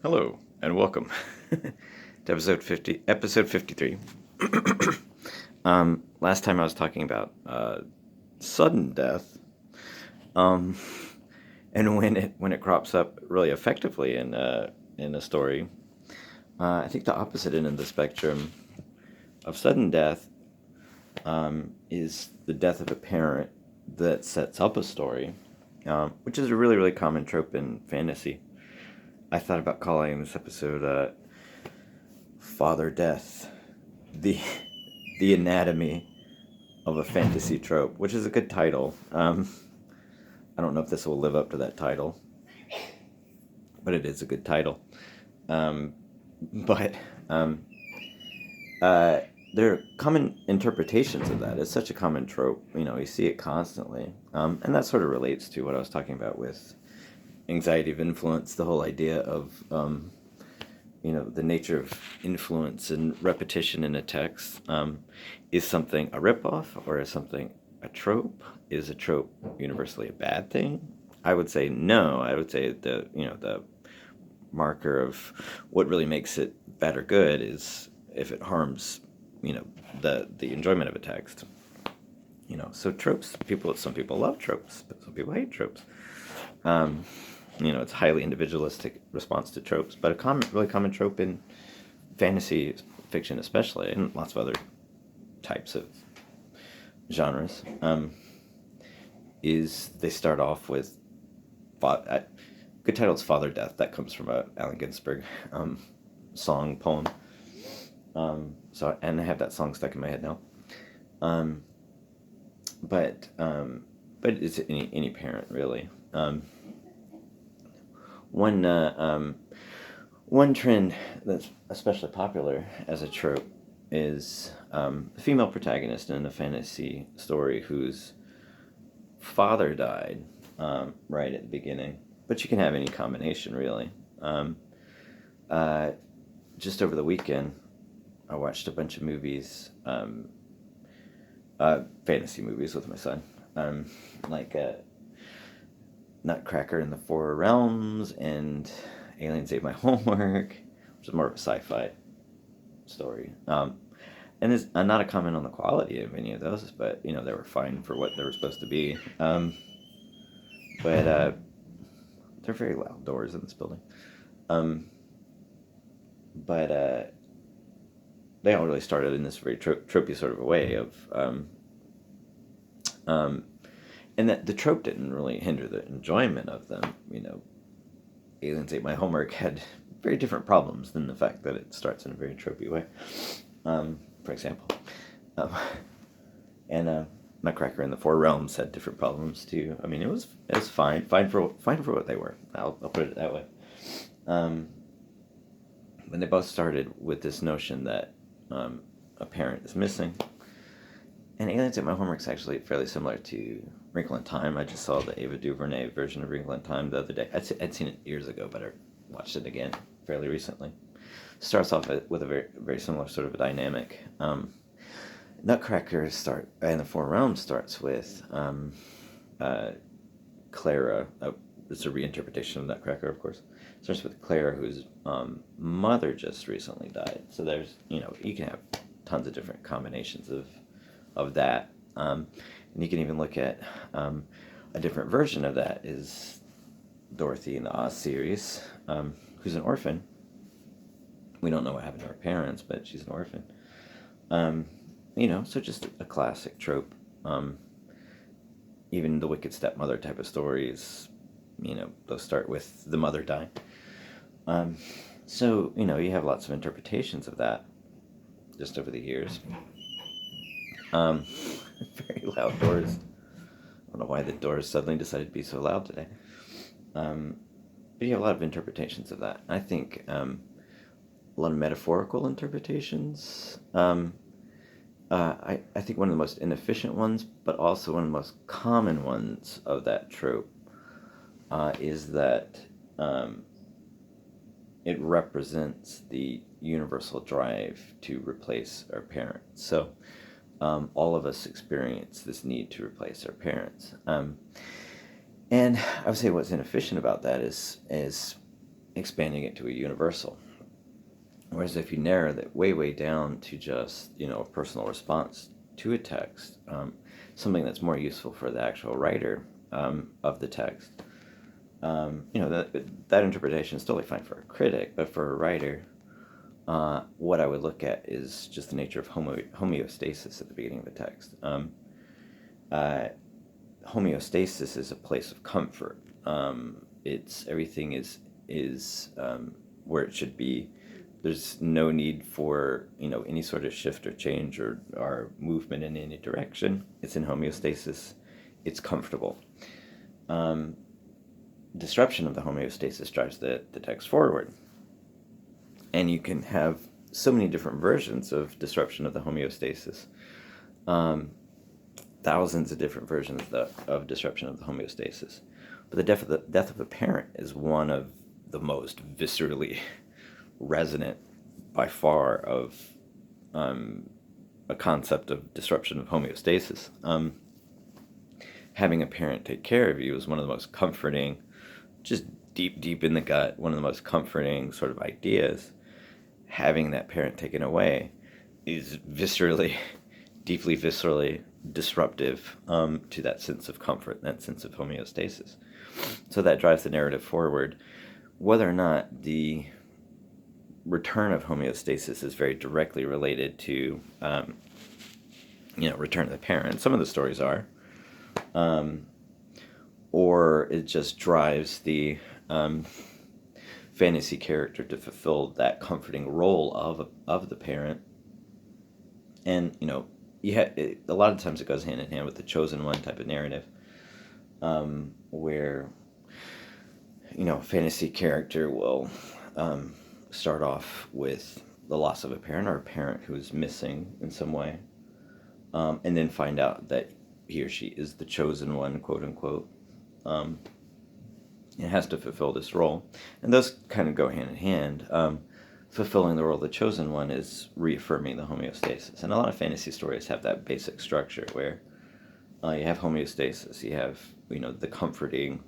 Hello and welcome to episode 53. Last time I was talking about sudden death, um, and when it crops up really effectively in a story. I think the opposite end of the spectrum of sudden death is the death of a parent that sets up a story, which is a really really common trope in fantasy. I thought about calling this episode "Father Death," the the anatomy of a fantasy trope, which is a good title. I don't know if this will live up to that title, but it is a good title. Um, but uh, there are common interpretations of that. It's such a common trope. You see it constantly, and that sort of relates to what I was talking about with anxiety of influence. The whole idea of the nature of influence and repetition in a text. Is something a ripoff or is something a trope? Is a trope universally a bad thing? I would say no. I would say the marker of what really makes it bad or good is if it harms the enjoyment of a text. So tropes. Some people love tropes, but some people hate tropes. Um, it's a highly individualistic response to tropes, but really common trope in fantasy fiction, especially, and lots of other types of genres, is they start off with good title's Father Death. That comes from a Allen Ginsberg poem. And I have that song stuck in my head now. Um, but it's any parent really. One one trend that's especially popular as a trope is a female protagonist in a fantasy story whose father died right at the beginning. But you can have any combination, really. Uh, just over the weekend, I watched a bunch of movies, fantasy movies with my son, like Nutcracker in the Four Realms and Aliens Ate My Homework, which is more of a sci-fi story. And there's not a comment on the quality of any of those, but they were fine for what they were supposed to be. But they're very loud doors in this building. Um, but they all really started in this very tropey sort of a way of, and that the trope didn't really hinder the enjoyment of them. Aliens Ate My Homework had very different problems than the fact that it starts in a very tropey way. For example, and Nutcracker in the Four Realms had different problems too. I mean, it was fine for what they were. I'll put it that way. When they both started with this notion that a parent is missing, and Aliens Ate My Homework is actually fairly similar to Wrinkle in Time. I just saw the Ava DuVernay version of Wrinkle in Time the other day. I'd seen it years ago, but I watched it again fairly recently. Starts off with a very very similar sort of a dynamic. Nutcracker and the Four Realms starts with Clara. It's a reinterpretation of Nutcracker, of course. Starts with Clara, whose mother just recently died. So there's you can have tons of different combinations of that, and you can even look at a different version of that is Dorothy in the Oz series, who's an orphan. We don't know what happened to her parents, but she's an orphan. So just a classic trope. Even the Wicked Stepmother type of stories, those start with the mother dying. So you have lots of interpretations of that just over the years. Very loud doors. I don't know why the doors suddenly decided to be so loud today. But you have a lot of interpretations of that. I think a lot of metaphorical interpretations. I think one of the most inefficient ones, but also one of the most common ones of that trope, is that it represents the universal drive to replace our parents. So all of us experience this need to replace our parents. And I would say what's inefficient about that is expanding it to a universal. Whereas if you narrow that way, way down to just, a personal response to a text, something that's more useful for the actual writer of the text, that interpretation is totally fine for a critic, but for a writer, what I would look at is just the nature of homeostasis at the beginning of the text. Homeostasis is a place of comfort. Everything is where it should be. There's no need for any sort of shift or change or movement in any direction. It's in homeostasis. It's comfortable. Disruption of the homeostasis drives the text forward. And you can have so many different versions of disruption of the homeostasis. Thousands of different versions of disruption of the homeostasis. But the death of a parent is one of the most viscerally resonant by far of a concept of disruption of homeostasis. Having a parent take care of you is one of the most comforting, just deep in the gut, one of the most comforting sort of ideas. Having that parent taken away is deeply viscerally disruptive to that sense of comfort, that sense of homeostasis. So that drives the narrative forward. Whether or not the return of homeostasis is very directly related to, return of the parent. Some of the stories are, or it just drives the fantasy character to fulfill that comforting role of the parent. And a lot of times it goes hand in hand with the chosen one type of narrative, where fantasy character will start off with the loss of a parent or a parent who is missing in some way, and then find out that he or she is the chosen one, quote unquote. It has to fulfill this role, and those kind of go hand in hand. Fulfilling the role of the chosen one is reaffirming the homeostasis, and a lot of fantasy stories have that basic structure where you have homeostasis, you have the comforting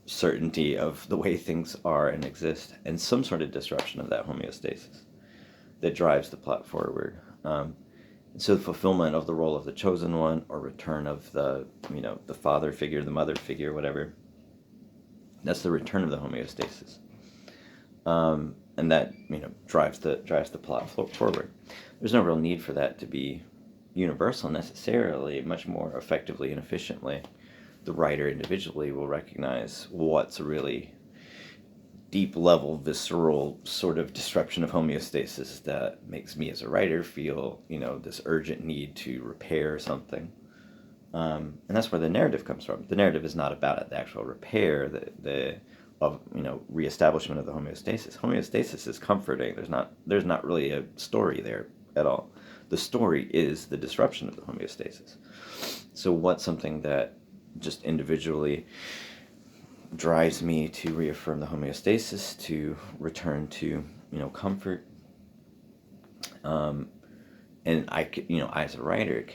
certainty of the way things are and exist, and some sort of disruption of that homeostasis that drives the plot forward. So the fulfillment of the role of the chosen one, or return of the father figure, the mother figure, whatever. That's the return of the homeostasis, and that drives the plot forward. There's no real need for that to be universal necessarily. Much more effectively and efficiently, the writer individually will recognize what's a really deep level, visceral sort of disruption of homeostasis that makes me as a writer feel, this urgent need to repair something. And that's where the narrative comes from. The narrative is not about the actual repair, reestablishment of the homeostasis. Homeostasis is comforting. There's not really a story there at all. The story is the disruption of the homeostasis. So what's something that just individually drives me to reaffirm the homeostasis, to return to comfort, and I as a writer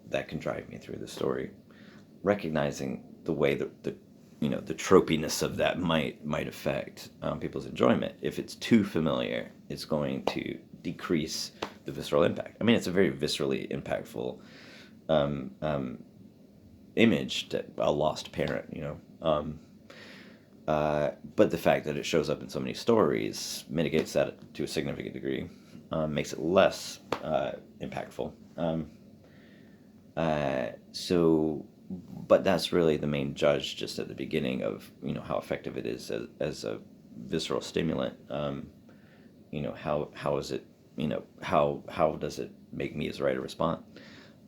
that can drive me through the story, recognizing the way that the tropiness of that might affect people's enjoyment. If it's too familiar, it's going to decrease the visceral impact. I mean, it's a very viscerally impactful image, that a lost parent, but the fact that it shows up in so many stories mitigates that to a significant degree, makes it less impactful. But that's really the main judge just at the beginning of how effective it is as a visceral stimulant. How is it how does it make me as a writer respond?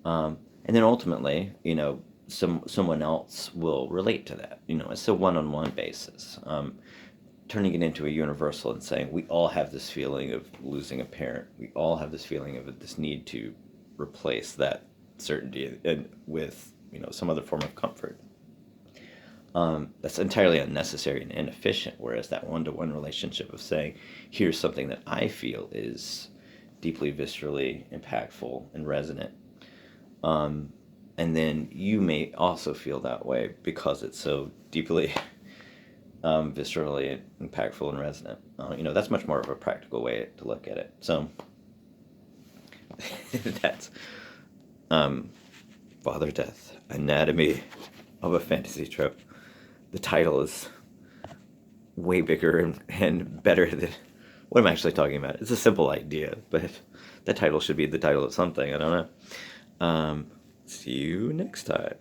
And then ultimately, someone else will relate to that. It's a one-on-one basis. Turning it into a universal and saying we all have this feeling of losing a parent. We all have this feeling of this need to replace that certainty with some other form of comfort. That's entirely unnecessary and inefficient. Whereas that one-to-one relationship of saying, here's something that I feel is deeply viscerally impactful and resonant. And then you may also feel that way because it's so deeply viscerally impactful and resonant. That's much more of a practical way to look at it. So that's Father Death, Anatomy of a Fantasy Trope. The title is way bigger and better than what I'm actually talking about. It's a simple idea, but the title should be the title of something. I don't know. See you next time.